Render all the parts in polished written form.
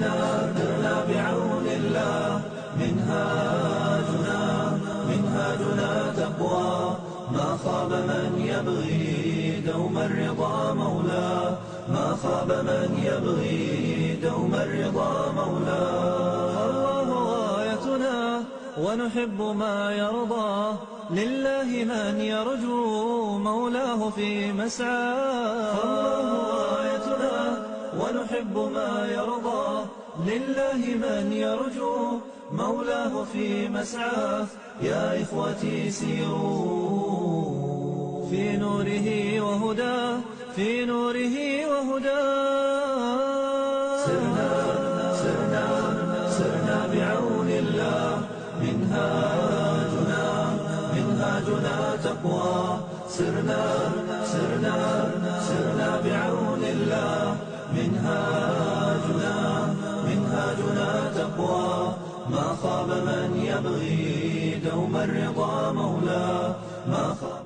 سرنا بعون الله منهاجنا تقوى. ما خاب من يبغي دوم الرضا مولاه، ما خاب من يبغي دوم الرضا مولاه. الله غايتنا ونحب ما يرضى، لله من يرجو مولاه في مسعاه. الله غايتنا ونحب ما يرضى، لله من يرجو مولاه في مسعاه. يا إخوتي سيروا في نوره وهداه، في نوره وهداه. سرنا بعون الله منهاجنا تقوى. سرنا بعون الله منهاجنا تقوى. ما خاب من يبغي دوم الرضا مولاه، ما خاب.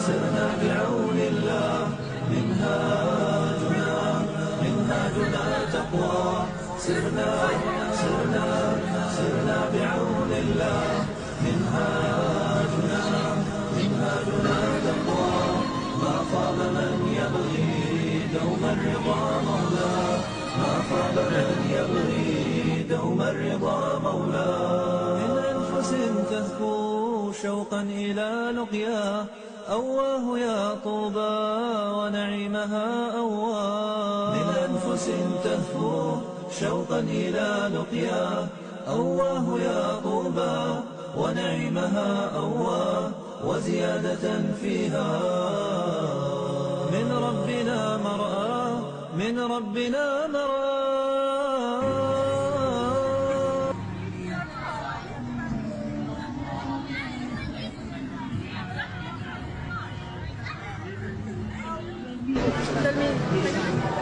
سرنا بعون الله منهاجنا تقوى. سرنا بعون الله منهاجنا تقوى. ما خاب من يبغي دوم الرضا مولاه، ما خاب من يبغي دوم الرضا مولاه. من أنفس تهفو شوقا إلى لقياه، أواه يا طوبى ونعيمها أواه. من أنفس تهفو شوقا إلى لقياه، أواه يا طوبى ونعيمها أواه. وزيادة فيها من ربنا مرآة، من ربنا مرآة. Dal